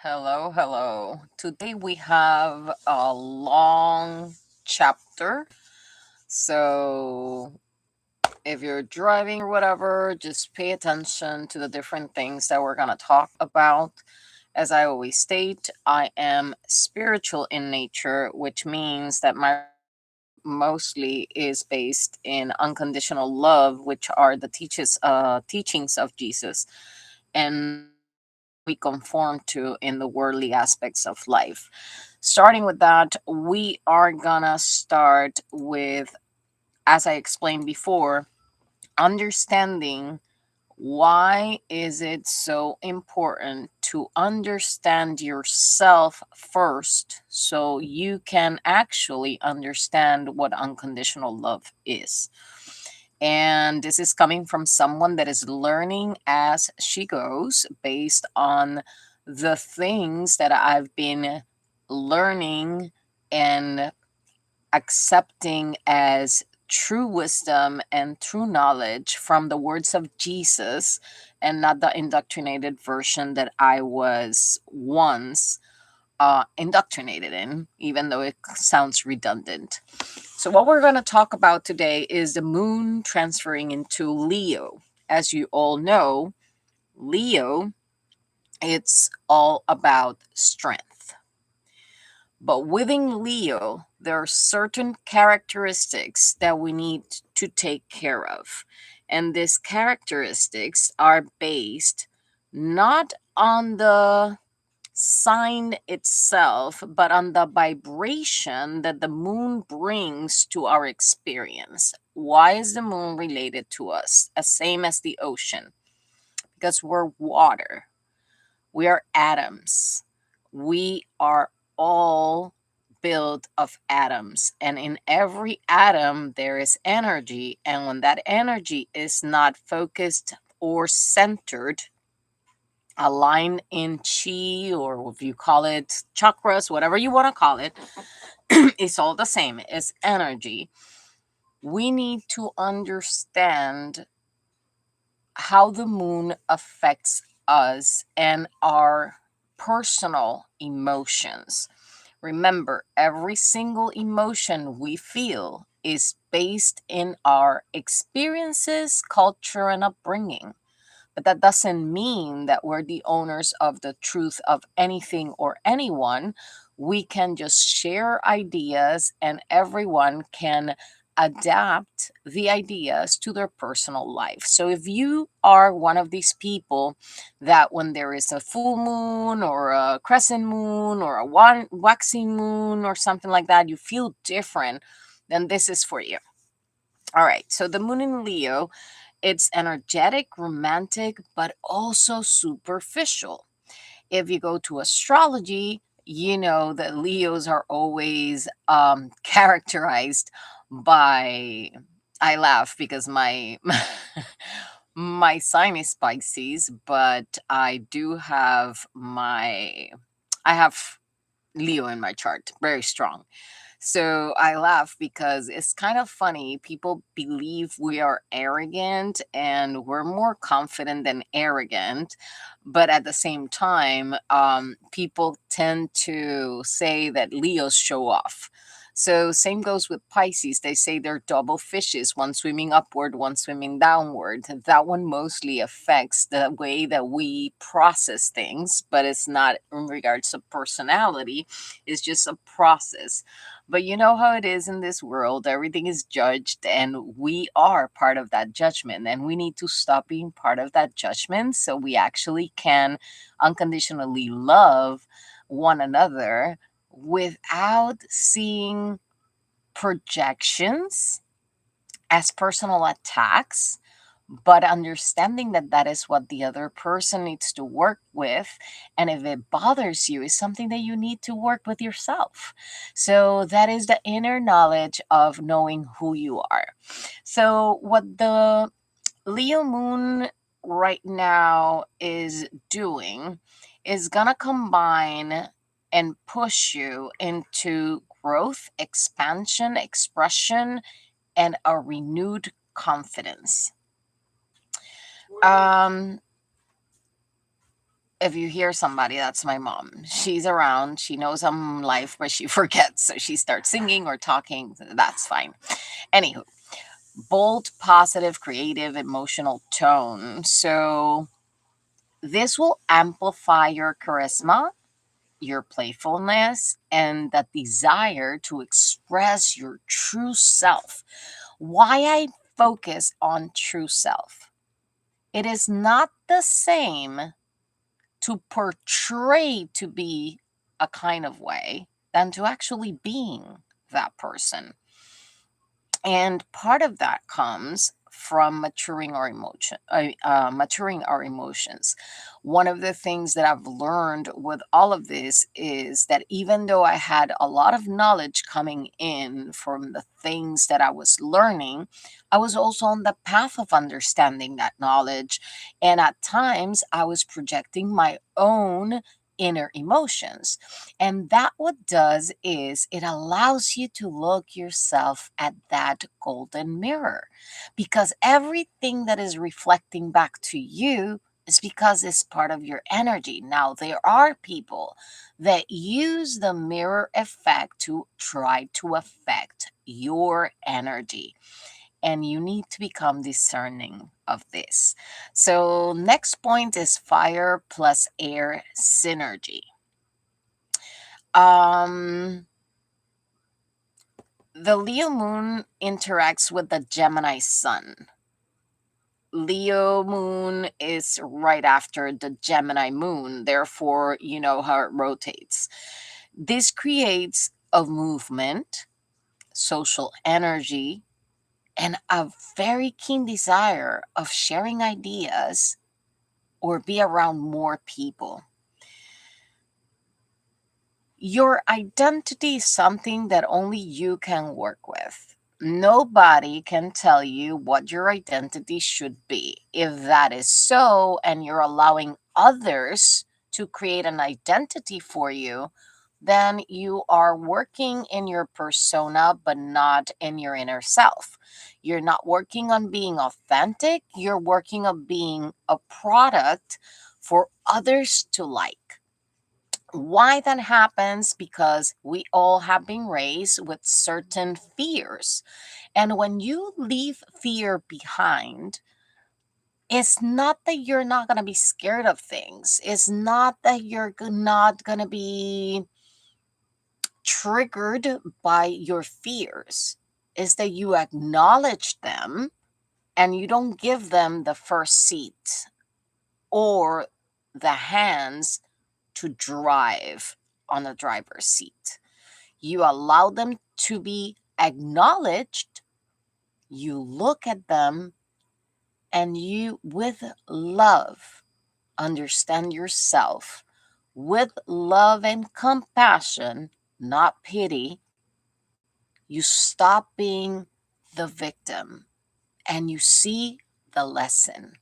Hello, hello. Today we have a long chapter. So if you're driving or whatever, just pay attention to the different things that we're going to talk about. As I always state, I am spiritual in nature, which means that my mostly is based in unconditional love, which are the teachings of Jesus. And we conform to in the worldly aspects of life. Starting with that, we are gonna start with, as I explained before, understanding why is it so important to understand yourself first so you can actually understand what unconditional love is. And this is coming from someone that is learning as she goes based on the things that I've been learning and accepting as true wisdom and true knowledge from the words of Jesus, and not the indoctrinated version that I was once indoctrinated in, even though it sounds redundant. So, what we're going to talk about today is the moon transferring into Leo. As you all know, Leo, it's all about strength. But within Leo, there are certain characteristics that we need to take care of. And these characteristics are based not on the sign itself, but on the vibration that the moon brings to our experience. Why is the moon related to us? As same as the ocean. Because we're water. We are atoms. We are all built of atoms. And in every atom, there is energy. And when that energy is not focused or centered, aligned in chi, or if you call it chakras, whatever you want to call it, it's all the same. It's energy. We need to understand how the moon affects us and our personal emotions. Remember, every single emotion we feel is based in our experiences, culture, and upbringing. But that doesn't mean that we're the owners of the truth of anything or anyone. We can just share ideas, and everyone can adapt the ideas to their personal life. So if you are one of these people that when there is a full moon or a crescent moon or a waxing moon or something like that, you feel different, then this is for you. All right. So the moon in Leo, it's energetic, romantic, but also superficial. If you go to astrology, you know that Leos are always characterized by. I laugh because my my sign is Pisces, but I have Leo in my chart, very strong. So I laugh because it's kind of funny. People believe we are arrogant and we're more confident than arrogant. But at the same time, people tend to say that Leos show off. So same goes with Pisces. They say they're double fishes, one swimming upward, one swimming downward. That one mostly affects the way that we process things, but it's not in regards to personality. It's just a process. But you know how it is in this world, everything is judged, and we are part of that judgment. And we need to stop being part of that judgment so we actually can unconditionally love one another without seeing projections as personal attacks, but understanding that that is what the other person needs to work with. And if it bothers you, is something that you need to work with yourself. So that is the inner knowledge of knowing who you are. So what the Leo moon right now is doing is gonna combine and push you into growth, expansion, expression, and a renewed confidence. Um, if you hear somebody, that's my mom. She's around. She knows I'm live, but she forgets. So she starts singing or talking. That's fine. Anywho, bold, positive, creative, emotional tone. So this will amplify your charisma, your playfulness, and that desire to express your true self. Why I focus on true self? It is not the same to portray to be a kind of way than to actually being that person. And part of that comes from maturing our emotions. One of the things that I've learned with all of this is that even though I had a lot of knowledge coming in from the things that I was learning, I was also on the path of understanding that knowledge. And at times I was projecting my own inner emotions. And that what does is it allows you to look yourself at that golden mirror, because everything that is reflecting back to you is because it's part of your energy. Now, there are people that use the mirror effect to try to affect your energy, and you need to become discerning of this. So, next point is fire plus air synergy. Um, the Leo moon interacts with the Gemini sun. Leo moon is right after the Gemini moon, therefore, you know how it rotates. This creates a movement, social energy, and a very keen desire of sharing ideas or be around more people. Your identity is something that only you can work with. Nobody can tell you what your identity should be. If that is so, and you're allowing others to create an identity for you, then you are working in your persona, but not in your inner self. You're not working on being authentic, you're working on being a product for others to like. Why that happens? Because we all have been raised with certain fears. And when you leave fear behind, it's not that you're not going to be scared of things. It's not that you're not going to be triggered by your fears. It's that you acknowledge them and you don't give them the first seat or the hands to drive on the driver's seat. You allow them to be acknowledged. You look at them and you, with love, understand yourself. With love and compassion, not pity, you stop being the victim and you see the lesson.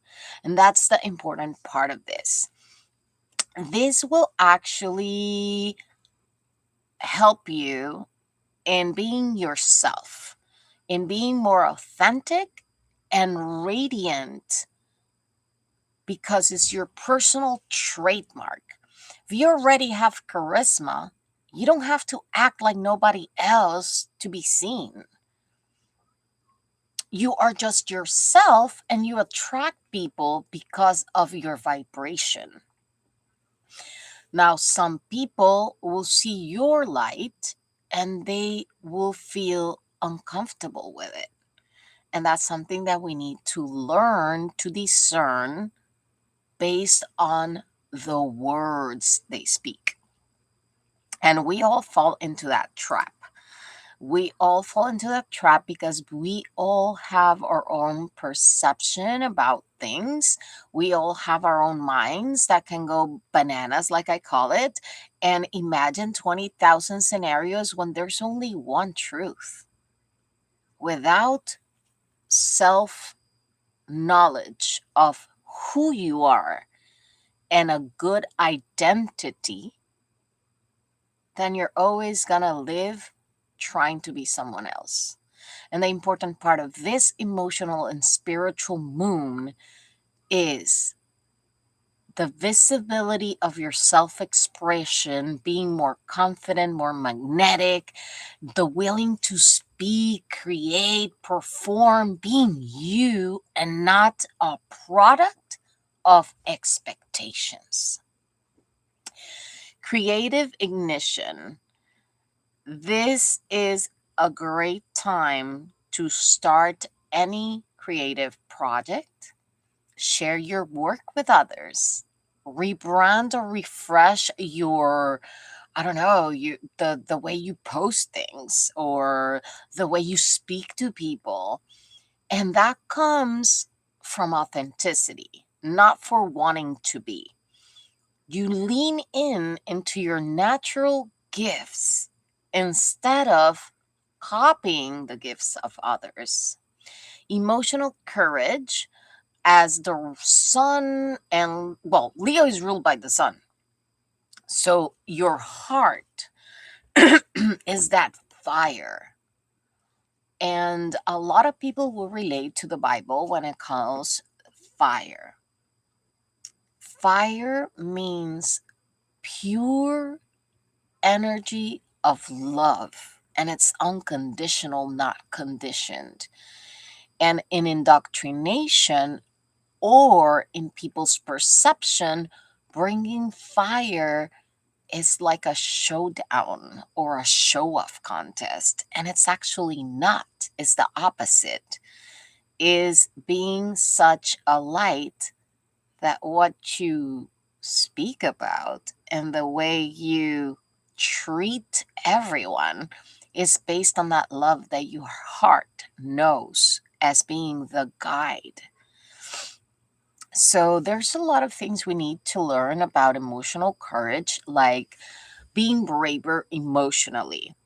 And that's the important part of this. This will actually help you in being yourself, in being more authentic and radiant, because it's your personal trademark. If you already have charisma, you don't have to act like nobody else to be seen. You are just yourself and you attract people because of your vibration. Now, some people will see your light and they will feel uncomfortable with it. And that's something that we need to learn to discern based on the words they speak. And we all fall into that trap. We all fall into that trap because we all have our own perception about things. We all have our own minds that can go bananas, like I call it, and imagine 20,000 scenarios when there's only one truth. Without self knowledge of who you are and a good identity, then you're always going to live trying to be someone else. And the important part of this emotional and spiritual moon is the visibility of your self-expression, being more confident, more magnetic, the willing to speak, create, perform, being you and not a product of expectations. Creative ignition. This is a great time to start any creative project. Share your work with others. Rebrand or refresh your, I don't know, the way you post things or the way you speak to people. And that comes from authenticity, not for wanting to be. You lean into your natural gifts instead of copying the gifts of others. Emotional courage, as the sun, and well, Leo is ruled by the sun. So your heart is that fire. And a lot of people will relate to the Bible when it calls fire. Fire means pure energy of love, and it's unconditional, not conditioned. And in indoctrination or in people's perception, bringing fire is like a showdown or a show off contest, and it's actually not. It's the opposite. Is being such a light that what you speak about and the way you treat everyone is based on that love that your heart knows as being the guide. So there's a lot of things we need to learn about emotional courage, like being braver emotionally.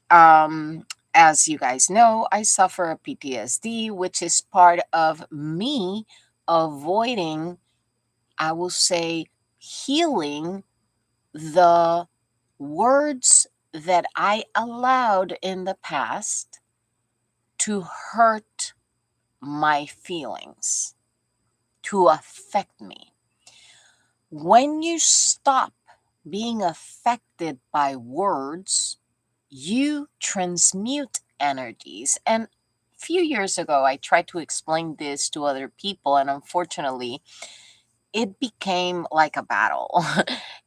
As you guys know, I suffer a PTSD, which is part of me avoiding, I will say, healing the words that I allowed in the past to hurt my feelings, to affect me. When you stop being affected by words, you transmute energies. And a few years ago, I tried to explain this to other people, and unfortunately, it became like a battle.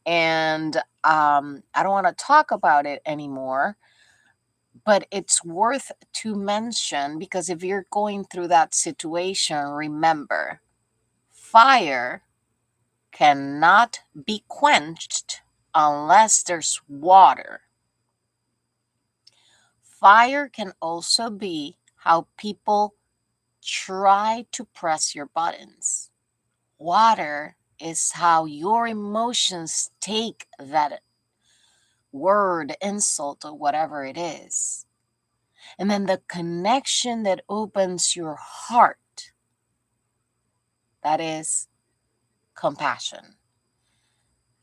And I don't want to talk about it anymore, but it's worth to mention because if you're going through that situation, remember, fire cannot be quenched unless there's water. Fire can also be how people try to press your buttons. Water is how your emotions take that word, insult, or whatever it is. And then the connection that opens your heart, that is compassion.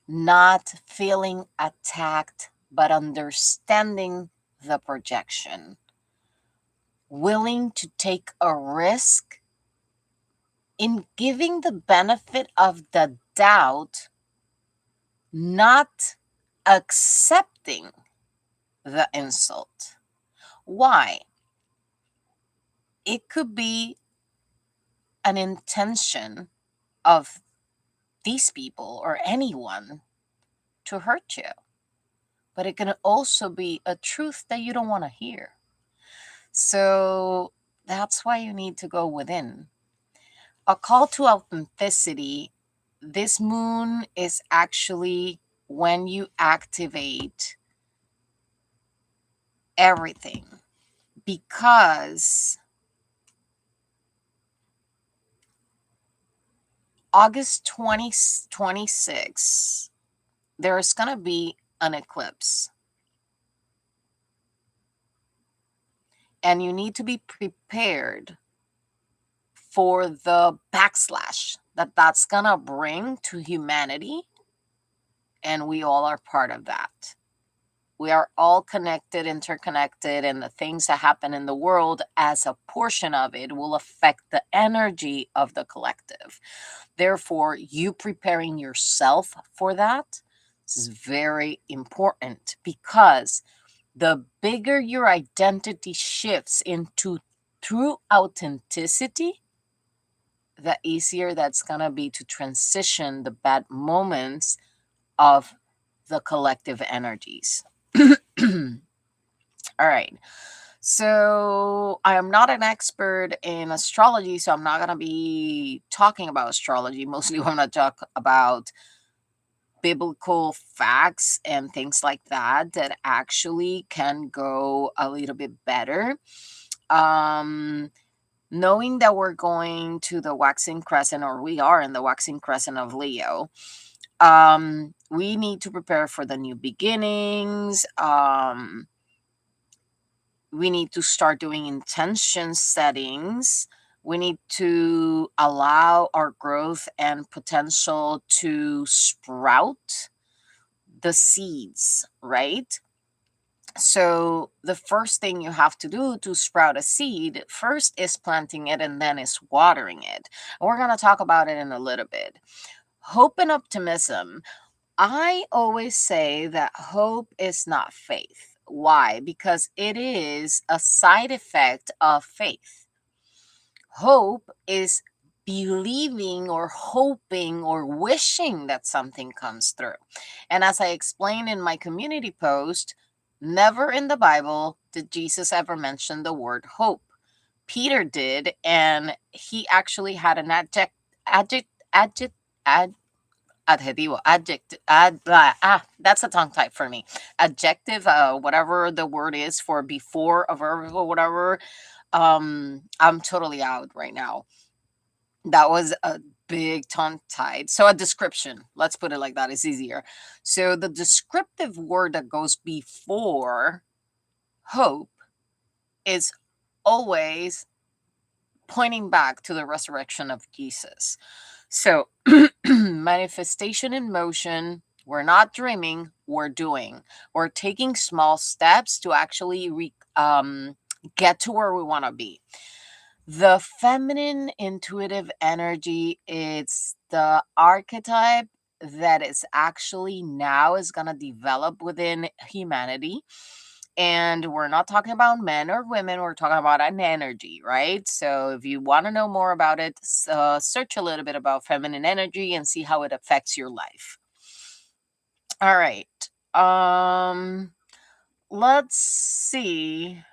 Not feeling attacked, but understanding the projection. Willing to take a risk in giving the benefit of the doubt, not accepting the insult. Why? It could be an intention of these people or anyone to hurt you, but it can also be a truth that you don't want to hear. So that's why you need to go within. A call to authenticity. This moon is actually when you activate everything, because August 2026, there's going to be an eclipse. And you need to be prepared for the backslash that that's going to bring to humanity. And we all are part of that. We are all connected, interconnected, and the things that happen in the world as a portion of it will affect the energy of the collective. Therefore, you preparing yourself for that is very important, because the bigger your identity shifts into true authenticity, the easier that's going to be to transition the bad moments of the collective energies. All right. So I am not an expert in astrology, so I'm not going to be talking about astrology. Mostly, I'm going to talk about biblical facts and things like that that actually can go a little bit better. Um, Knowing that we're going to the waxing crescent, or we are in the waxing crescent of Leo, we need to prepare for the new beginnings. We need to start doing intention settings. We need to allow our growth and potential to sprout the seeds, right? So the first thing you have to do to sprout a seed first is planting it, and then is watering it. And we're going to talk about it in a little bit. Hope and optimism. I always say that hope is not faith. Why? Because it is a side effect of faith. Hope is believing or hoping or wishing that something comes through. And as I explained in my community post, never in the Bible did Jesus ever mention the word hope. Peter did, and he actually had an that's a tongue type for me. Adjective, whatever the word is for before a verb or whatever. I'm totally out right now. That was a big tongue tied. So a description, let's put it like that, is easier. So the descriptive word that goes before hope is always pointing back to the resurrection of Jesus. So manifestation in motion. We're not dreaming, we're doing. We're taking small steps to actually get to where we want to be. The feminine intuitive energy, it's the archetype that is actually now is going to develop within humanity. And we're not talking about men or women, we're talking about an energy, right? So if you want to know more about it, search a little bit about feminine energy and see how it affects your life. All right. Let's see.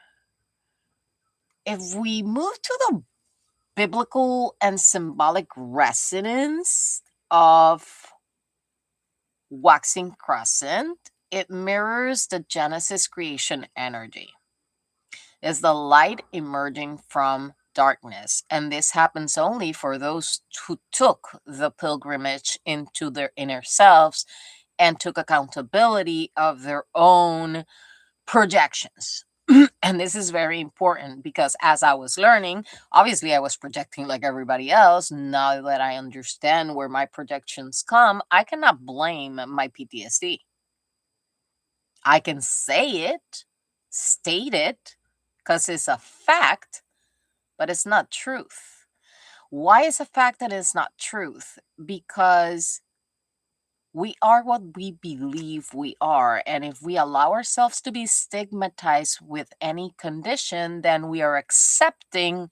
If we move to the biblical and symbolic resonance of waxing crescent, it mirrors the Genesis creation energy. It's the light emerging from darkness, and this happens only for those who took the pilgrimage into their inner selves and took accountability of their own projections. And this is very important, because as I was learning, obviously I was projecting like everybody else. Now that I understand where my projections come, I cannot blame my PTSD. I can say it, state it, because it's a fact, but it's not truth. Why is a fact that it's not truth? Because we are what we believe we are. And if we allow ourselves to be stigmatized with any condition, then we are accepting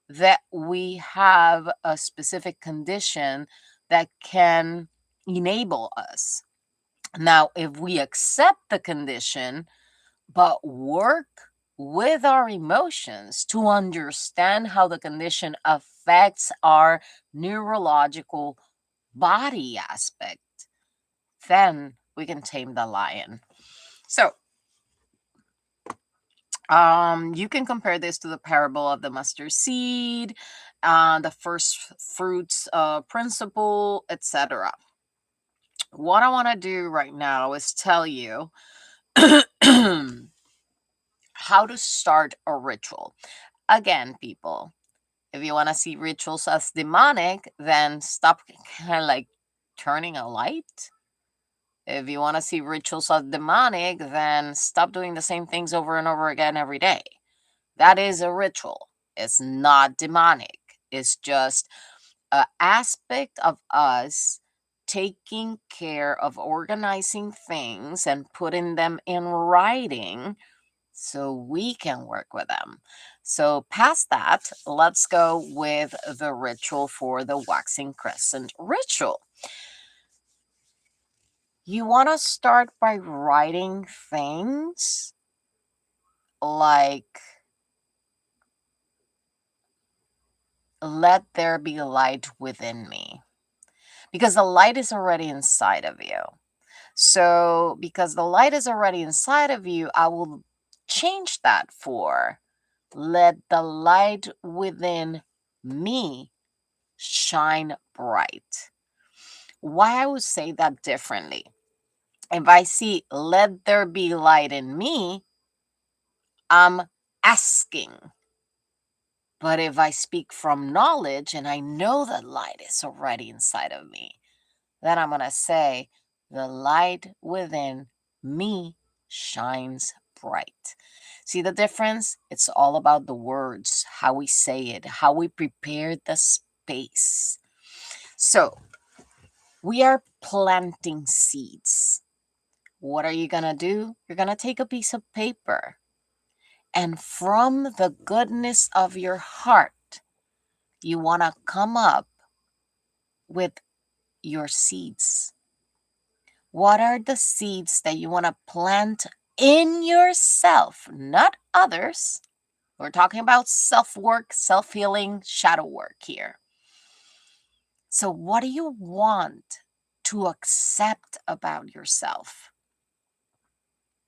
that we have a specific condition that can enable us. Now, if we accept the condition, but work with our emotions to understand how the condition affects our neurological body aspect, then we can tame the lion. So, you can compare this to the parable of the mustard seed, the first fruits principle, etc. What I want to do right now is tell you how to start a ritual. Again, people, if you want to see rituals as demonic, then stop kind of like turning a light. If you want to see rituals as demonic, then stop doing the same things over and over again every day. That is a ritual. It's not demonic. It's just an aspect of us taking care of organizing things and putting them in writing so we can work with them. So past that, let's go with the ritual for the waxing crescent ritual. You want to start by writing things like, let there be light within me, because the light is already inside of you. So because the light is already inside of you, I will change that for, let the light within me shine bright. Why I would say that differently? If I see, let there be light in me, I'm asking. But if I speak from knowledge and I know that light is already inside of me, then I'm going to say, the light within me shines bright. See the difference? It's all about the words, how we say it, how we prepare the space. So we are planting seeds. What are you going to do? You're going to take a piece of paper, and from the goodness of your heart, you want to come up with your seeds. What are the seeds that you want to plant in yourself, not others? We're talking about self-work, self-healing, shadow work here. So what do you want to accept about yourself?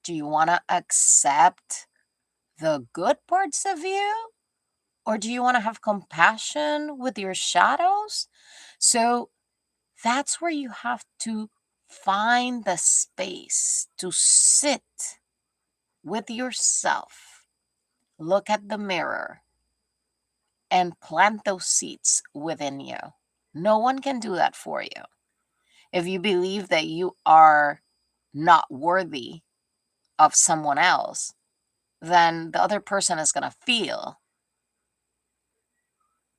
Do you want to accept the good parts of you? Or do you want to have compassion with your shadows? So that's where you have to find the space to sit with yourself, look at the mirror, and plant those seeds within you. No one can do that for you. If you believe that you are not worthy of someone else, then the other person is going to feel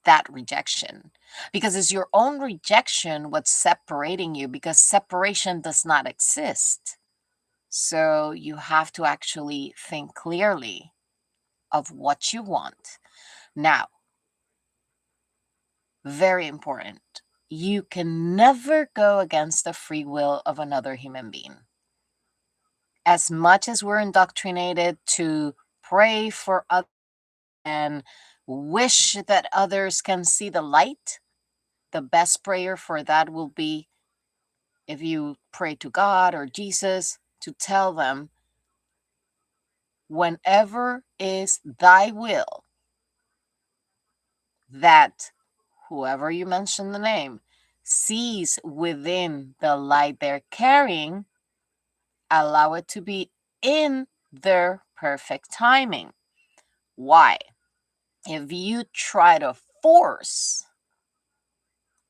that rejection, because it's your own rejection what's separating you, because separation does not exist. So you have to actually think clearly of what you want. Now, very important, you can never go against the free will of another human being. As much as we're indoctrinated to pray for others and wish that others can see the light, the best prayer for that will be, if you pray to God or Jesus, to tell them, whenever is thy will, that whoever you mention the name sees within the light they're carrying, allow it to be in their perfect timing. Why? If you try to force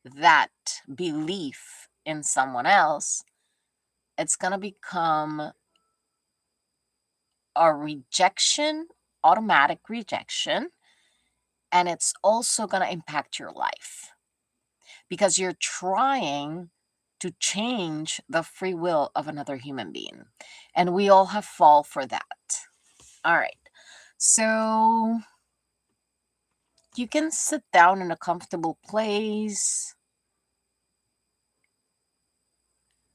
that belief in someone else, it's going to become a rejection, automatic rejection, and it's also going to impact your life because you're trying to change the free will of another human being, and we all have fall for that. All right, so you can sit down in a comfortable place.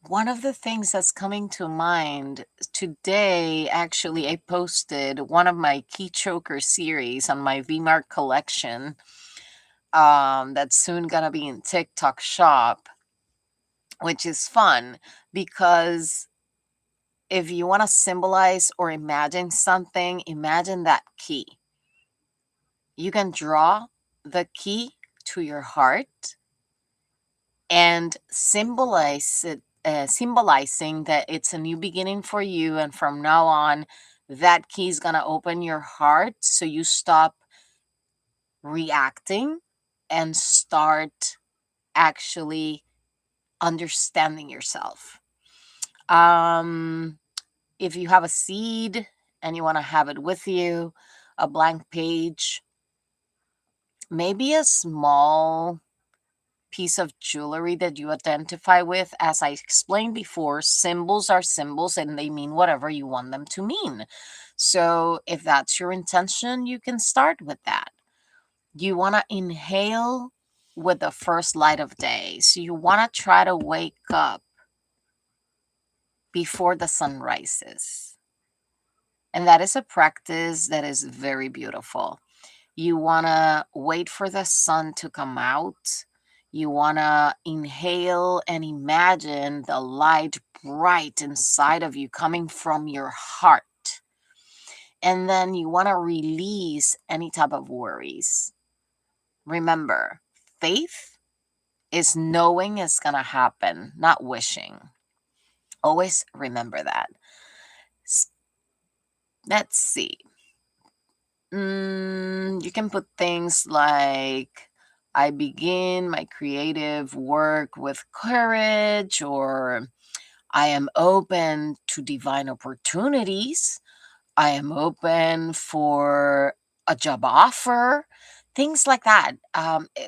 One of the things that's coming to mind today, actually, I posted one of my key choker series on my VMark collection. That's soon gonna be in TikTok shop, which is fun because if you want to symbolize or imagine something, imagine that key. You can draw the key to your heart and symbolize it, symbolizing that it's a new beginning for you, and from now on that key is going to open your heart so you stop reacting and start actually understanding yourself. Um, if you have a seed and you want to have it with you, a blank page, maybe a small piece of jewelry that you identify with. As I explained before, symbols are symbols and they mean whatever you want them to mean. So if that's your intention, you can start with that. You want to inhale with the first light of day. So you want to try to wake up before the sun rises. And that is a practice that is very beautiful. You want to wait for the sun to come out. You want to inhale and imagine the light bright inside of you coming from your heart. And then you want to release any type of worries. Remember, faith is knowing it's going to happen, not wishing. Always remember that. Let's see. You can put things like, I begin my creative work with courage, or I am open to divine opportunities. I am open for a job offer. Things like that.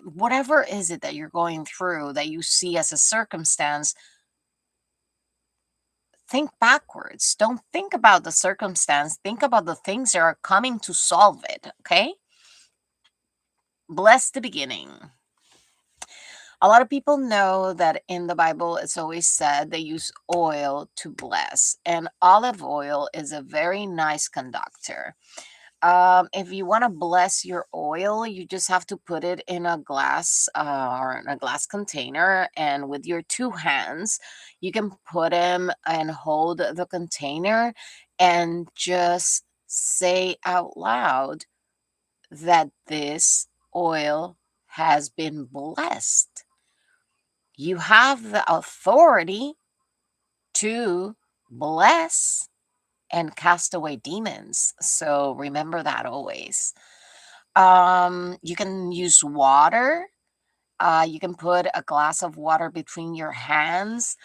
Whatever is it that you're going through that you see as a circumstance, think backwards. Don't think about the circumstance. Think about the things that are coming to solve it. Okay? Bless the beginning. A lot of people know that in the Bible, it's always said they use oil to bless, and olive oil is a very nice conductor. If you want to bless your oil, you just have to put it in a glass or in a glass container, and with your two hands, you can put them and hold the container and just say out loud that this oil has been blessed. You have the authority to bless and cast away demons. So remember that always. You can use water. You can put a glass of water between your hands.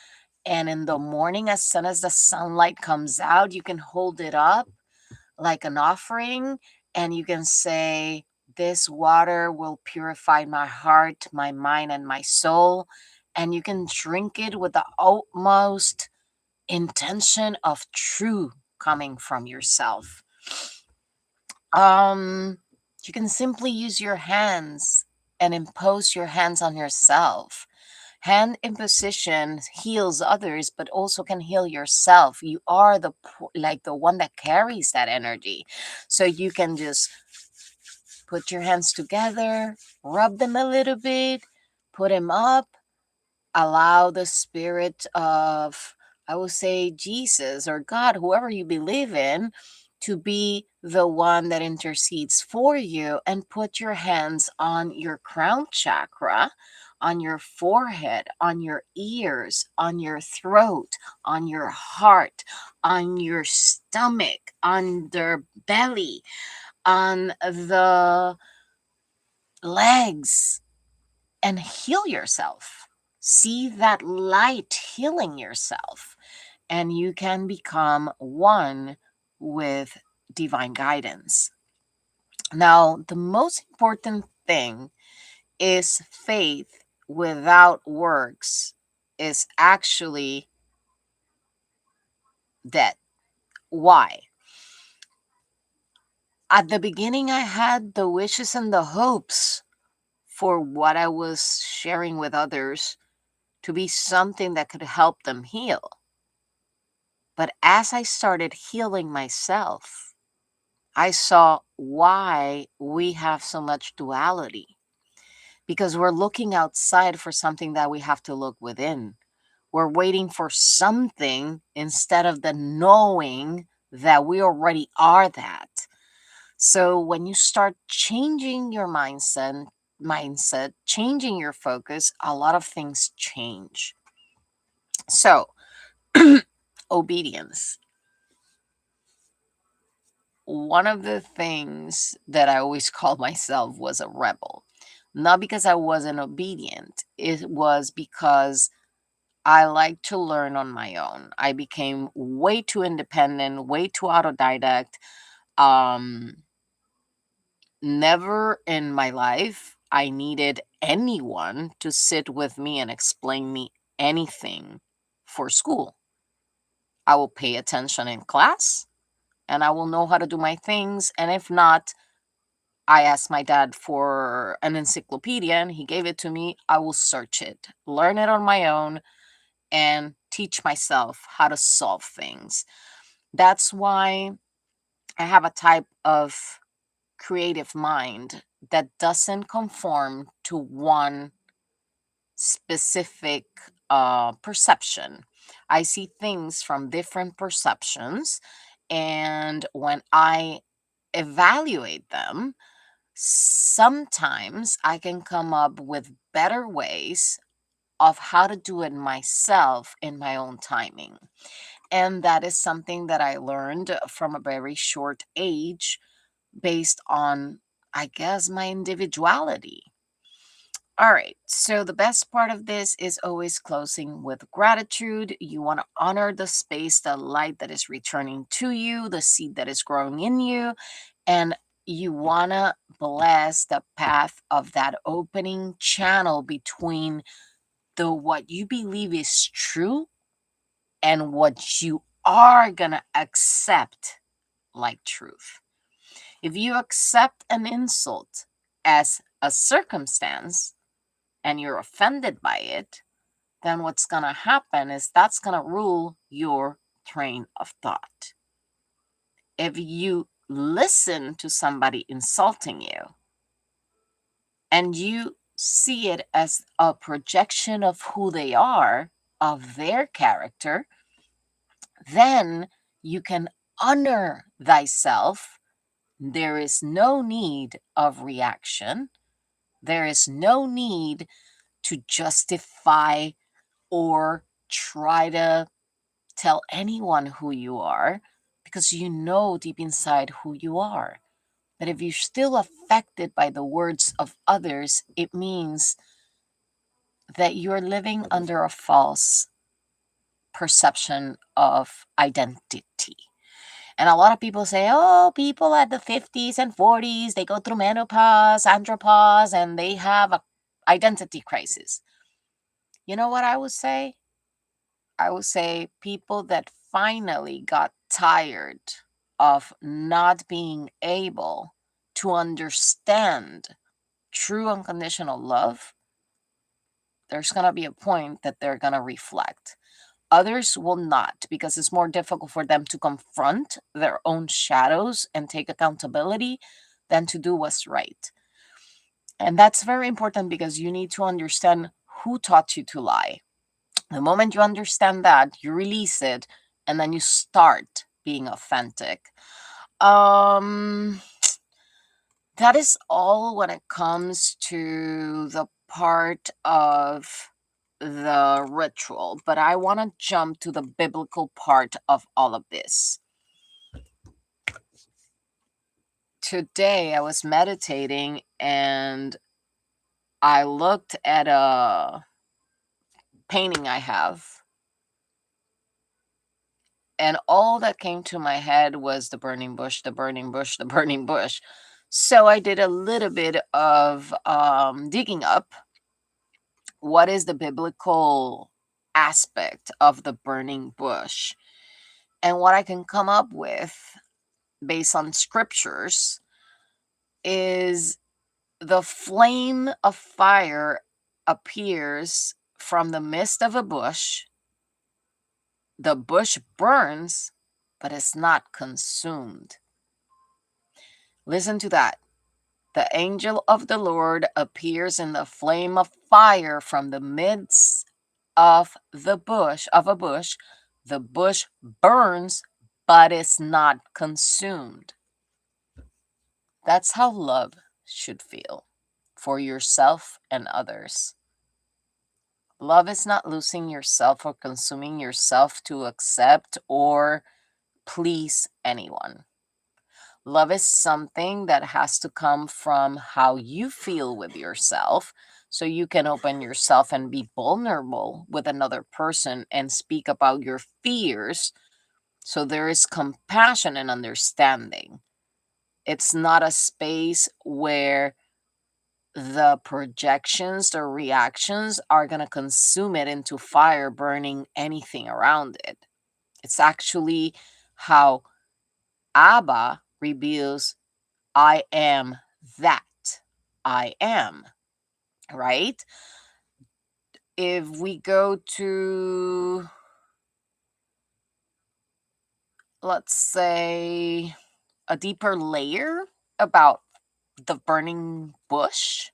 And in the morning, as soon as the sunlight comes out, you can hold it up like an offering, and you can say, this water will purify my heart, my mind, and my soul. And you can drink it with the utmost intention of true coming from yourself. You can simply use your hands and impose your hands on yourself. Hand imposition heals others, but also can heal yourself. You are the one that carries that energy. So you can just put your hands together, rub them a little bit, put them up, allow the spirit of, I would say, Jesus or God, whoever you believe in, to be the one that intercedes for you, and put your hands on your crown chakra, on your forehead, on your ears, on your throat, on your heart, on your stomach, on their belly, on the legs, and heal yourself. See that light healing yourself, and you can become one with divine guidance. Now, the most important thing is faith without works is actually dead. Why? At the beginning, I had the wishes and the hopes for what I was sharing with others to be something that could help them heal. But as I started healing myself, I saw why we have so much duality. Because we're looking outside for something that we have to look within. We're waiting for something instead of the knowing that we already are that. So when you start changing your mindset, changing your focus, a lot of things change. So, obedience. One of the things that I always called myself was a rebel. Not because I wasn't obedient, it was because I like to learn on my own. I became way too independent, way too autodidact. Um, Never in my life I needed anyone to sit with me and explain me anything for school. I will pay attention in class and I will know how to do my things. And if not, I asked my dad for an encyclopedia and he gave it to me. I will search it, learn it on my own, and teach myself how to solve things. That's why I have a type of creative mind that doesn't conform to one specific perception. I see things from different perceptions, and when I evaluate them, sometimes I can come up with better ways of how to do it myself in my own timing. And that is something that I learned from a very short age based on, I guess, my individuality. All right. So the best part of this is always closing with gratitude. You want to honor the space, the light that is returning to you, the seed that is growing in you, and you want to bless the path of that opening channel between the what you believe is true and what you are going to accept like truth. If you accept an insult as a circumstance and you're offended by it, then what's going to happen is that's going to rule your train of thought. If you listen to somebody insulting you and you see it as a projection of who they are, of their character, then you can honor thyself. There is no need of reaction. There is no need to justify or try to tell anyone who you are, because you know deep inside who you are. But if you're still affected by the words of others, it means that you're living under a false perception of identity. And a lot of people say, oh, people at the 50s and 40s, they go through menopause, andropause, and they have a identity crisis. You know what I would say? I would say people that finally got tired of not being able to understand true unconditional love, there's going to be a point that they're going to reflect. Others will not, because it's more difficult for them to confront their own shadows and take accountability than to do what's right. And that's very important because you need to understand who taught you to lie. The moment you understand that, you release it and then you start being authentic. That is all when it comes to the part of the ritual, but I want to jump to the biblical part of all of this. Today I was meditating and I looked at a painting I have, and all that came to my head was the burning bush, the burning bush, the burning bush. So I did a little bit of digging up what is the biblical aspect of the burning bush. And what I can come up with based on scriptures is the flame of fire appears from the midst of a bush. The bush burns, but it's not consumed. Listen to that. The angel of the Lord appears in the flame of fire from the midst of the bush, of a bush. The bush burns, but is not consumed. That's how love should feel for yourself and others. Love is not losing yourself or consuming yourself to accept or please anyone. Love is something that has to come from how you feel with yourself. so you can open yourself and be vulnerable with another person and speak about your fears. So there is compassion and understanding. It's not a space where the projections, the reactions are going to consume it into fire, burning anything around it. It's actually how Abba reveals, I am that I am, right? If we go to, let's say, a deeper layer about the burning bush,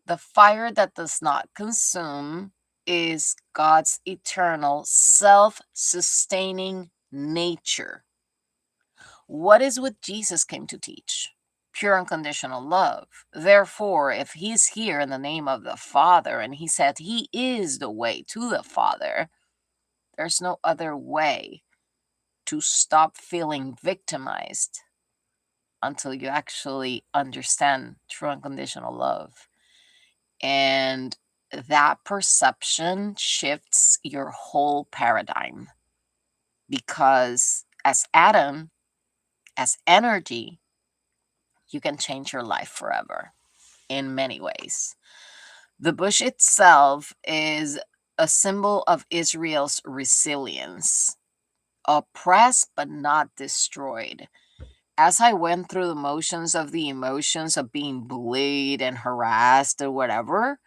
the fire that does not consume is God's eternal, self-sustaining nature. What is what Jesus came to teach? Pure unconditional love. Therefore, if he's here in the name of the Father and he said he is the way to the Father, there's no other way to stop feeling victimized until you actually understand true unconditional love. And that perception shifts your whole paradigm, because as Adam, as energy, you can change your life forever in many ways. The bush itself is a symbol of Israel's resilience, oppressed but not destroyed. As I went through the emotions of being bullied and harassed or whatever,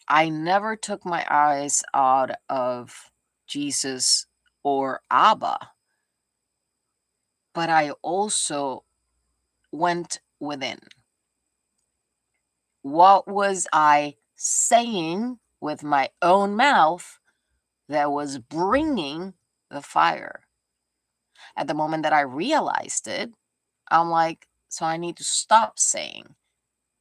I never took my eyes out of Jesus or Abba, but I also went within. What was I saying with my own mouth that was bringing the fire? At the moment that I realized it, I'm like, so I need to stop saying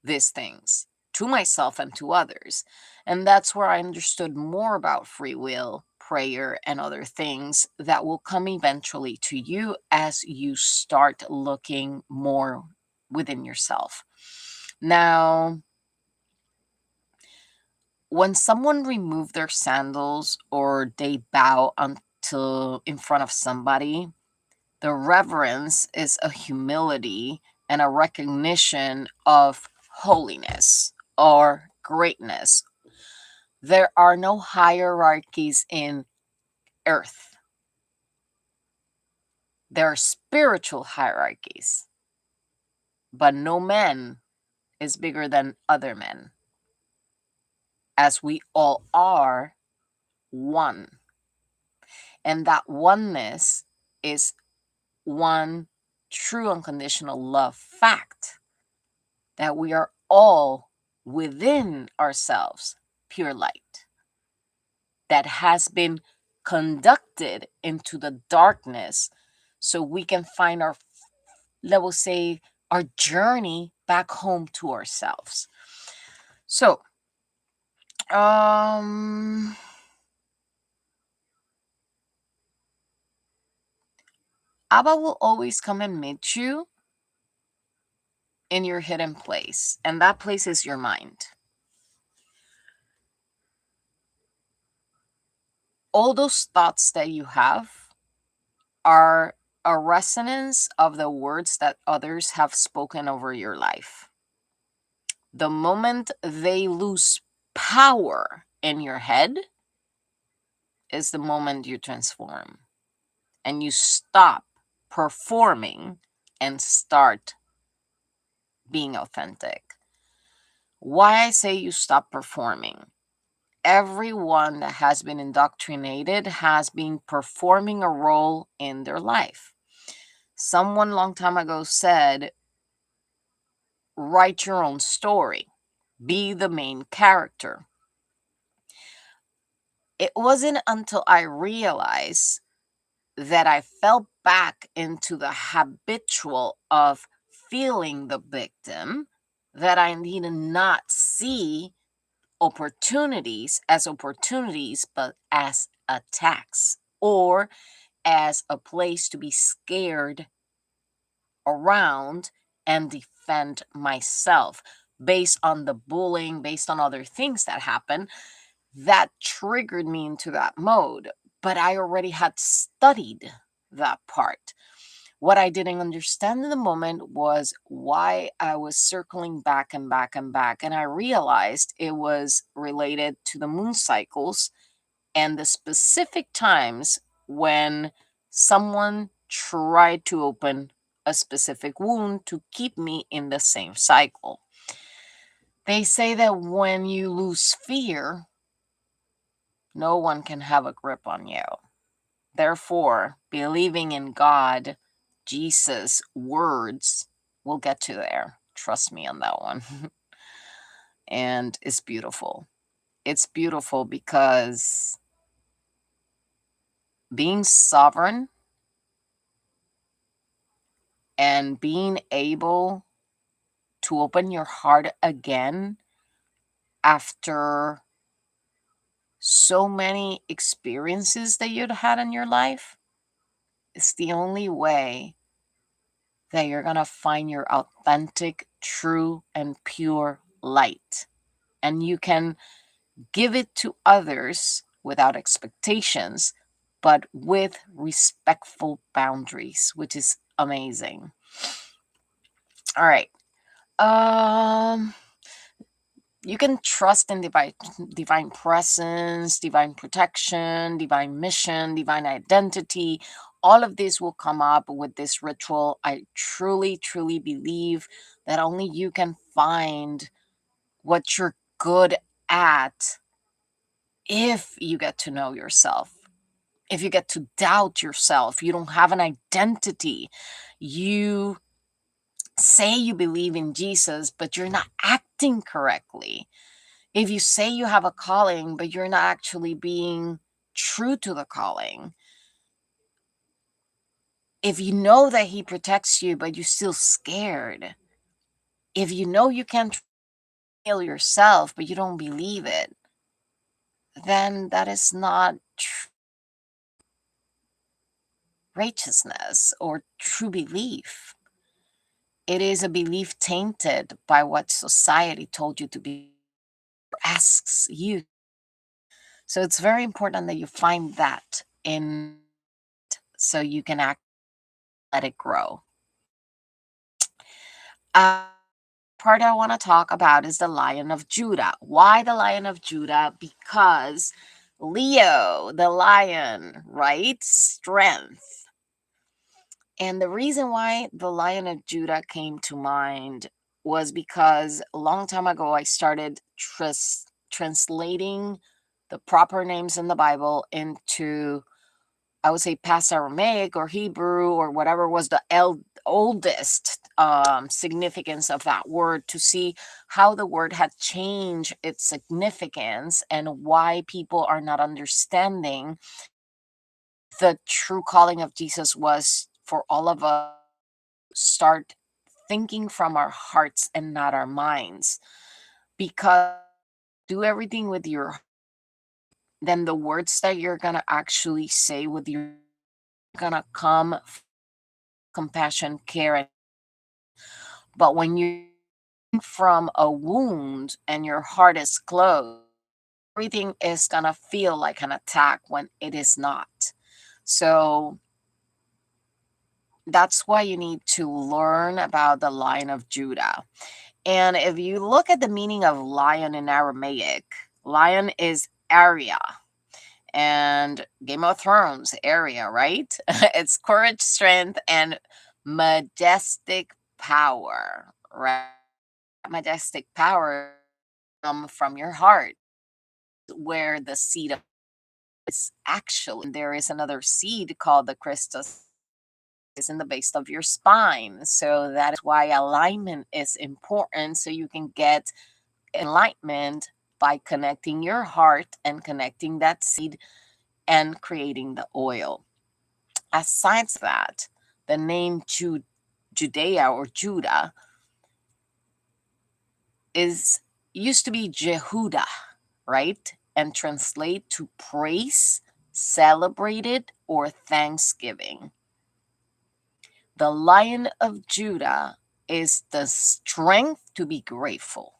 these things to myself and to others. And that's where I understood more about free will, prayer, and other things that will come eventually to you as you start looking more within yourself. Now, when someone removes their sandals or they bow until in front of somebody, the reverence is a humility and a recognition of holiness or greatness. There are no hierarchies in earth. There are spiritual hierarchies, but no man is bigger than other men, as we all are one. And that oneness is one true unconditional love fact, that we are all within ourselves pure light that has been conducted into the darkness so we can find our, let us say, our journey back home to ourselves. So, Abba will always come and meet you in your hidden place, and that place is your mind. All those thoughts that you have are a resonance of the words that others have spoken over your life. The moment they lose power in your head is the moment you transform and you stop performing and start being authentic. Why I say you stop performing? Everyone that has been indoctrinated has been performing a role in their life. Someone long time ago said, write your own story, be the main character. It wasn't until I realized that I fell back into the habitual of feeling the victim that I need to not see opportunities as opportunities, but as attacks or as a place to be scared around and defend myself. based on the bullying, based on other things that happened, that triggered me into that mode. But I already had studied that part. What I didn't understand in the moment was why I was circling back and back and back. And I realized it was related to the moon cycles and the specific times when someone tried to open a specific wound to keep me in the same cycle. They say that when you lose fear, no one can have a grip on you. Therefore, believing in God, Jesus' words, will get to there. Trust me on that one. And it's beautiful. It's beautiful because being sovereign and being able to open your heart again after so many experiences that you'd had in your life is the only way that you're going to find your authentic, true, and pure light. And you can give it to others without expectations, but with respectful boundaries, which is amazing. All right. Um, you can trust in divine presence, divine protection, divine mission, divine identity. All of this will come up with this ritual. I truly, truly believe that only you can find what you're good at if you get to know yourself. If you get to doubt yourself, you don't have an identity. You say you believe in Jesus, but you're not acting correctly. If you say you have a calling, but you're not actually being true to the calling. If you know that he protects you, but you're still scared. If you know you can't heal yourself, but you don't believe it, then that is not righteousness or true belief. It is a belief tainted by what society told you to be, or asks you. So it's very important that you find that in, so you can act, let it grow. Uh, Part I want to talk about is the Lion of Judah. Why the Lion of Judah? Because Leo, the lion, right? Strength. And the reason why the Lion of Judah came to mind was because a long time ago I started translating the proper names in the Bible into, I would say, past Aramaic or Hebrew or whatever was the oldest significance of that word, to see how the word had changed its significance and why people are not understanding the true calling of Jesus was for all of us to start thinking from our hearts and not our minds. Because do everything with your, then the words that you're going to actually say with your gonna come compassion, care, but when you from a wound and your heart is closed, everything is gonna feel like an attack when it is not. So that's why you need to learn about the Lion of Judah. And if you look at the meaning of lion in Aramaic, lion is Arya, and Game of Thrones area, right? It's courage, strength, and majestic power, right? Majestic power come from your heart, where the seed of is actually. There is another seed called the Christus is in the base of your spine. So that is why alignment is important, so you can get enlightenment by connecting your heart and connecting that seed and creating the oil. Aside that, the name Judea or Judah is used to be Jehudah, right? And translate to praise, celebrated, or thanksgiving. The Lion of Judah is the strength to be grateful.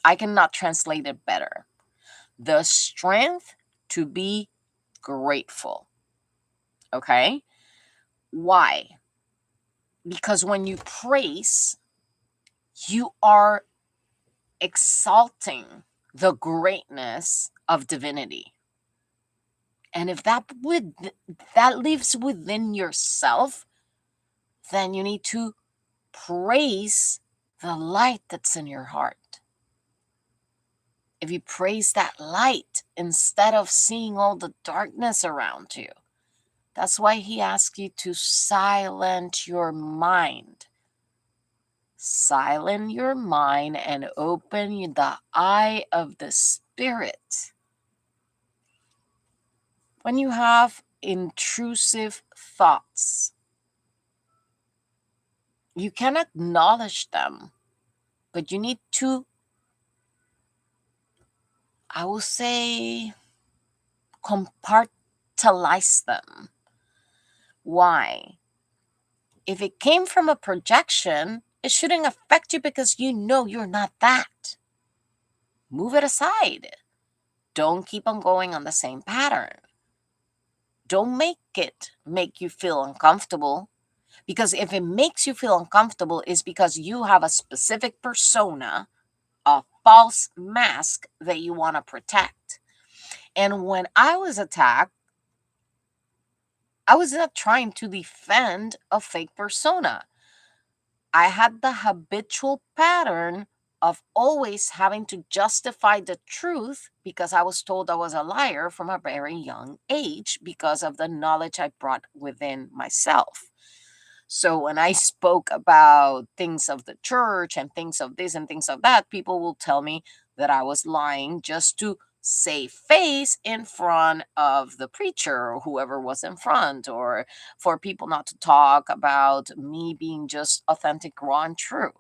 I cannot translate it better. The strength to be grateful. Okay? Why? Because when you praise, you are exalting the greatness of divinity. And if that lives within yourself, then you need to praise the light that's in your heart. If you praise that light instead of seeing all the darkness around you, that's why he asks you to silence your mind. Silence your mind and open the eye of the spirit. When you have intrusive thoughts, you can acknowledge them, but you need to, I will say, compartmentalize them. Why? If it came from a projection, it shouldn't affect you because you know you're not that. Move it aside. Don't keep on going on the same pattern. Don't make it make you feel uncomfortable. Because if it makes you feel uncomfortable, it's because you have a specific persona, a false mask that you want to protect. And when I was attacked, I was not trying to defend a fake persona. I had the habitual pattern of always having to justify the truth because I was told I was a liar from a very young age because of the knowledge I brought within myself. So when I spoke about things of the church and things of this and things of that, people will tell me that I was lying just to save face in front of the preacher or whoever was in front, or for people not to talk about me being just authentic, raw, and true.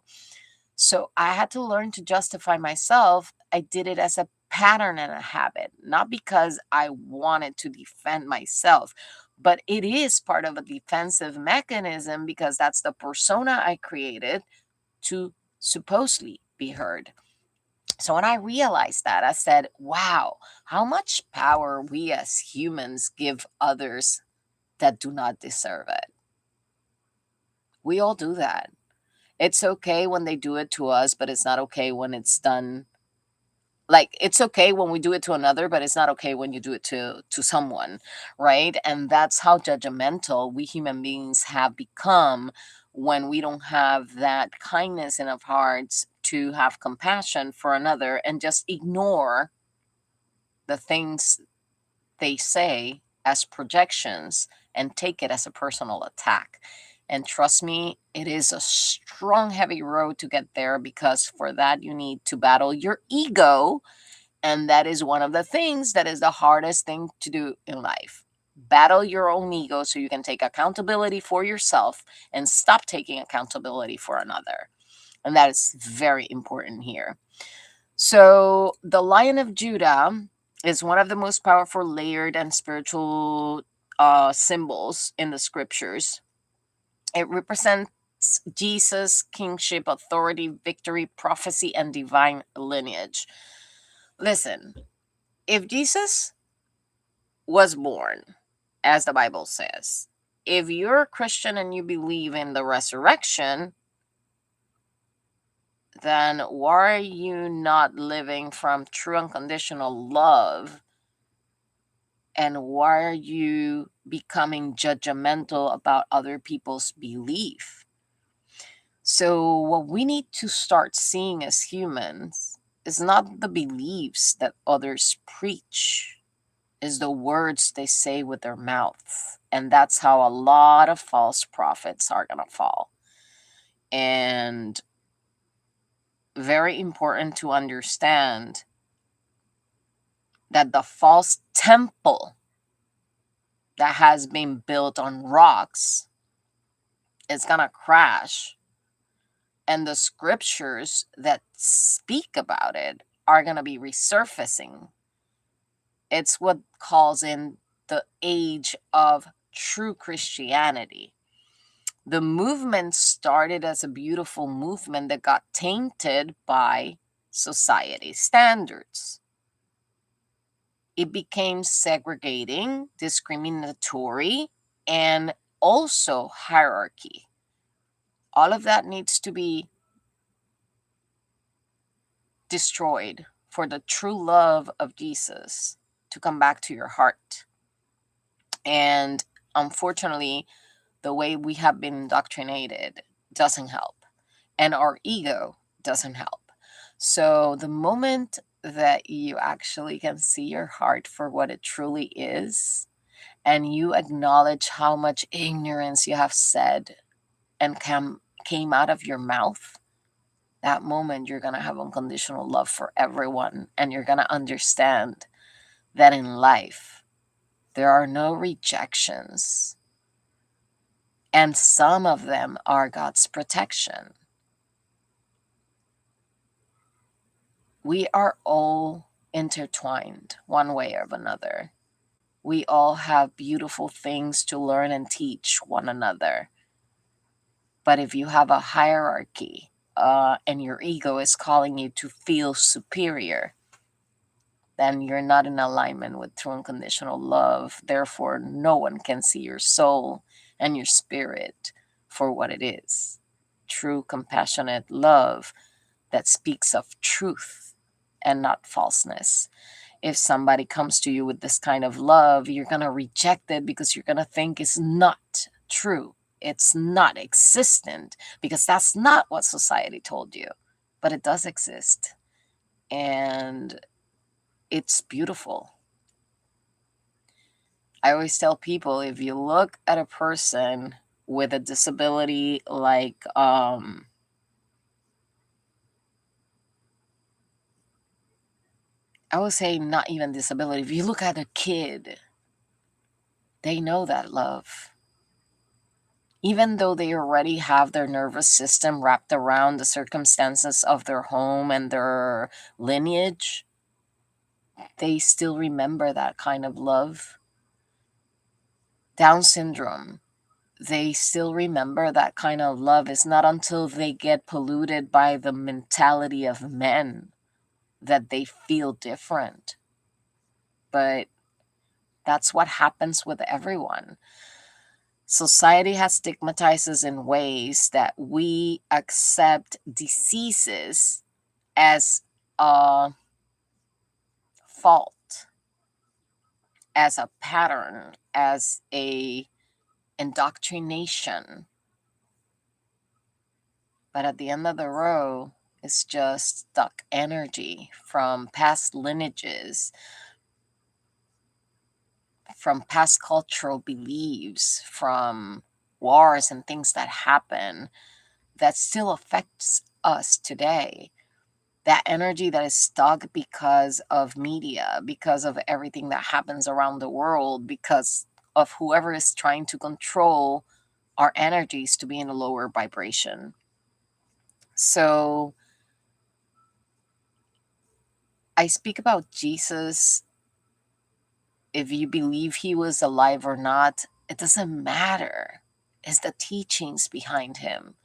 So I had to learn to justify myself. I did it as a pattern and a habit, not because I wanted to defend myself, but it is part of a defensive mechanism because that's the persona I created to supposedly be heard. So when I realized that, I said, wow, how much power we as humans give others that do not deserve it. We all do that. It's okay when they do it to us, but it's not okay when it's done. Like, it's okay when we do it to another, but it's not okay when you do it to someone, right? And that's how judgmental we human beings have become when we don't have that kindness in our hearts to have compassion for another and just ignore the things they say as projections and take it as a personal attack. And trust me, it is a strong, heavy road to get there because for that, you need to battle your ego. And that is one of the things that is the hardest thing to do in life. Battle your own ego so you can take accountability for yourself and stop taking accountability for another. And that is very important here. So, the Lion of Judah is one of the most powerful layered and spiritual symbols in the scriptures. It represents Jesus' kingship, authority, victory, prophecy, and divine lineage. Listen, if Jesus was born, as the Bible says, if you're a Christian and you believe in the resurrection, then why are you not living from true unconditional love? And why are you becoming judgmental about other people's belief? So, what we need to start seeing as humans is not the beliefs that others preach, is the words they say with their mouths. And that's how a lot of false prophets are going to fall. And very important to understand that the false temple that has been built on rocks is going to crash. And the scriptures that speak about it are going to be resurfacing. It's what calls in the age of true Christianity. The movement started as a beautiful movement that got tainted by society standards. It became segregating, discriminatory, and also hierarchy. All of that needs to be destroyed for the true love of Jesus to come back to your heart. And unfortunately, the way we have been indoctrinated doesn't help, and our ego doesn't help. So the moment that you actually can see your heart for what it truly is, and you acknowledge how much ignorance you have said and came out of your mouth, that moment you're going to have unconditional love for everyone, and you're going to understand that in life there are no rejections, and some of them are God's protection. We are all intertwined one way or another. We all have beautiful things to learn and teach one another. But if you have a hierarchy and your ego is calling you to feel superior, then you're not in alignment with true unconditional love. Therefore, no one can see your soul and your spirit for what it is. True, compassionate love that speaks of truth and not falseness. If somebody comes to you with this kind of love, you're going to reject it because you're going to think it's not true. It's not existent, because that's not what society told you. But it does exist. And it's beautiful. I always tell people, if you look at a person with a disability like I would say not even disability. If you look at a kid, they know that love. Even though they already have their nervous system wrapped around the circumstances of their home and their lineage, they still remember that kind of love. Down syndrome, they still remember that kind of love. It's not until they get polluted by the mentality of men that they feel different. But that's what happens with everyone. Society has stigmatized us in ways that we accept diseases as a fault, as a pattern, as a indoctrination. But at the end of the row, it's just stuck energy from past lineages, from past cultural beliefs, from wars and things that happen that still affects us today. That energy that is stuck because of media, because of everything that happens around the world, because of whoever is trying to control our energies to be in a lower vibration. So I speak about Jesus. If you believe he was alive or not, it doesn't matter. It's the teachings behind him.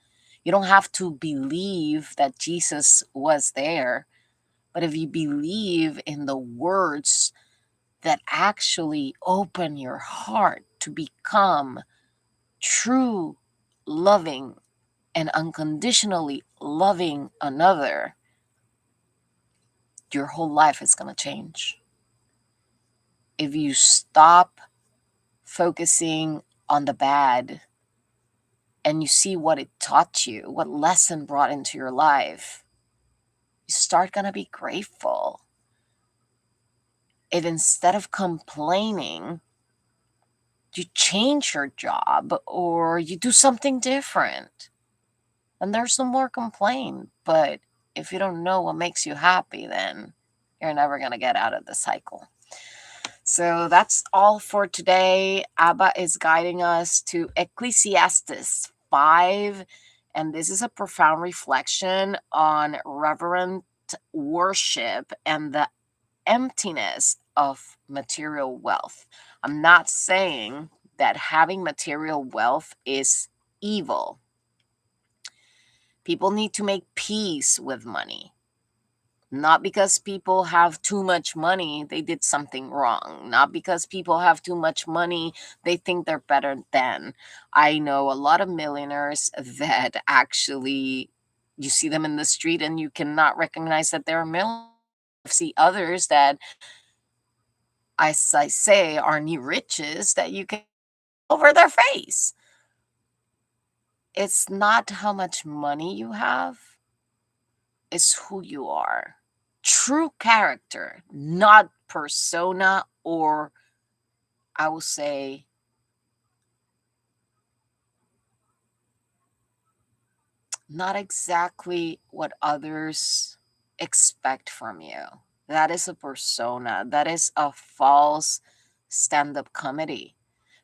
You don't have to believe that Jesus was there, but if you believe in the words that actually open your heart to become true, loving, and unconditionally loving another, your whole life is going to change. If you stop focusing on the bad and you see what it taught you, what lesson brought into your life, you start going to be grateful. If instead of complaining, you change your job or you do something different, and there's no more complaint. But if you don't know what makes you happy, then you're never going to get out of the cycle. So that's all for today. Abba is guiding us to Ecclesiastes 5, and this is a profound reflection on reverent worship and the emptiness of material wealth. I'm not saying that having material wealth is evil. People need to make peace with money. Not because people have too much money, they did something wrong. Not because people have too much money, they think they're better than. I know a lot of millionaires that actually, you see them in the street and you cannot recognize that they're a millionaire. See others that, as I say, are new riches that you can over their face. It's not how much money you have, it's who you are. True character, not persona, or I will say not exactly what others expect from you. That is a persona. That is a false stand-up comedy,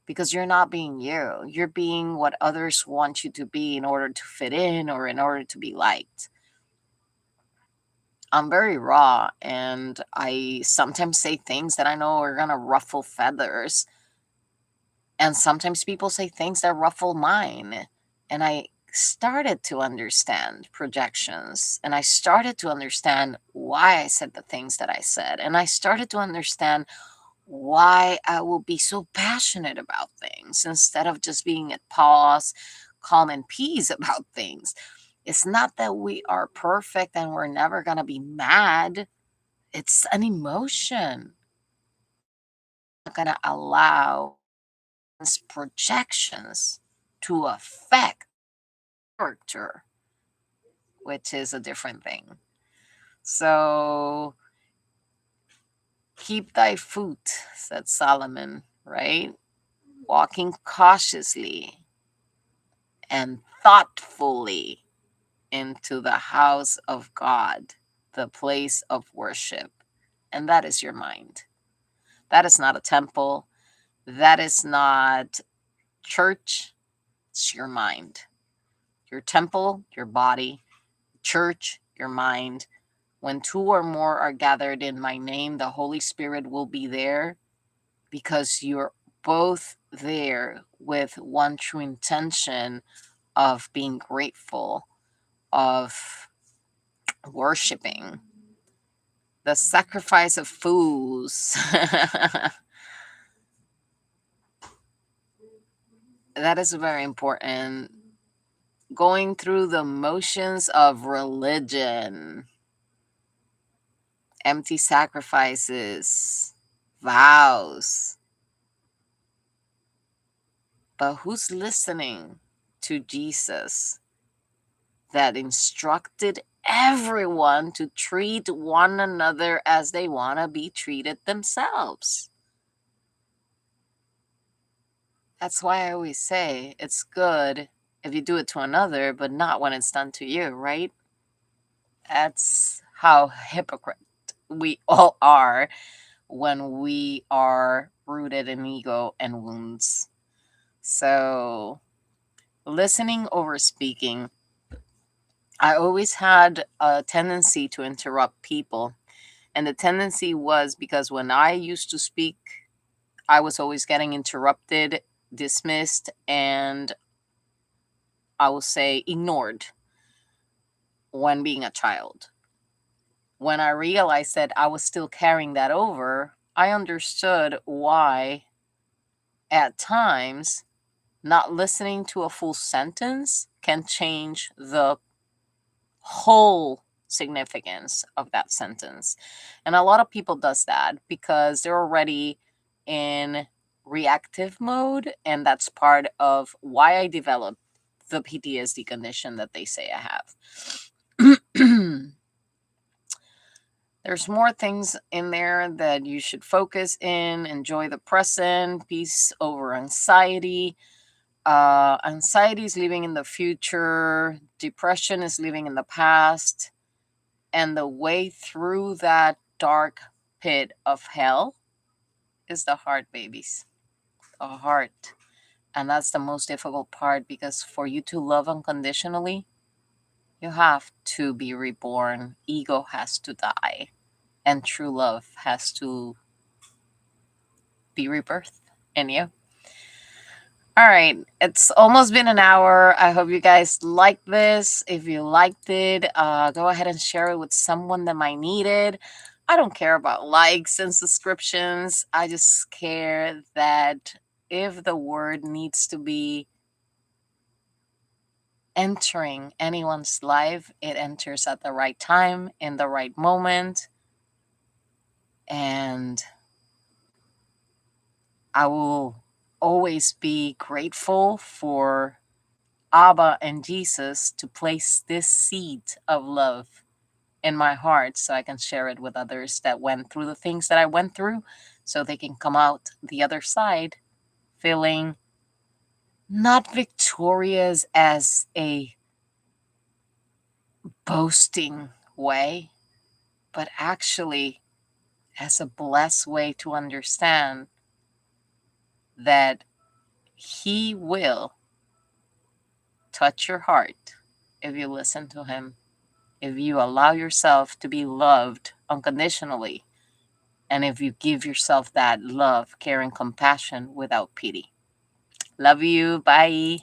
because you're not being you. You're being what others want you to be in order to fit in or in order to be liked. I'm very raw, and I sometimes say things that I know are gonna ruffle feathers. And sometimes people say things that ruffle mine. And I started to understand projections, and I started to understand why I said the things that I said. And I started to understand why I will be so passionate about things instead of just being at pause, calm, and peace about things. It's not that we are perfect and we're never going to be mad. It's an emotion. I'm not going to allow projections to affect character, which is a different thing. So, keep thy foot, said Solomon, right? Walking cautiously and thoughtfully into the house of God, the place of worship. And that is your mind. That is not a temple. That is not church. It's your mind. Your temple, your body, church, your mind. When two or more are gathered in my name, the Holy Spirit will be there, because you're both there with one true intention of being grateful, of worshiping. The sacrifice of fools. That is very important. Going through the motions of religion, empty sacrifices, vows. But who's listening to Jesus that instructed everyone to treat one another as they want to be treated themselves? That's why I always say it's good if you do it to another, but not when it's done to you, right? That's how hypocrite we all are when we are rooted in ego and wounds. So, listening over speaking, I always had a tendency to interrupt people. And the tendency was because when I used to speak, I was always getting interrupted, dismissed, and I will say ignored when being a child. When I realized that I was still carrying that over, I understood why at times not listening to a full sentence can change the whole significance of that sentence. And a lot of people does that because they're already in reactive mode, and that's part of why I developed the PTSD condition that they say I have. There's more things in there that you should focus in. Enjoy the present, peace over anxiety. Anxiety is living in the future, depression is living in the past, and the way through that dark pit of hell is the heart, babies. The heart. And that's the most difficult part, because for you to love unconditionally, you have to be reborn. Ego has to die, and true love has to be rebirthed in you. All right, it's almost been an hour. I hope you guys like this. If you liked it, go ahead and share it with someone that might need it. I don't care about likes and subscriptions. I just care that if the word needs to be entering anyone's life, it enters at the right time, in the right moment. And I will always be grateful for Abba and Jesus to place this seed of love in my heart so I can share it with others that went through the things that I went through, so they can come out the other side feeling not victorious as a boasting way, but actually as a blessed way to understand that He will touch your heart if you listen to Him, if you allow yourself to be loved unconditionally, and if you give yourself that love, care, and compassion without pity. Love you. Bye.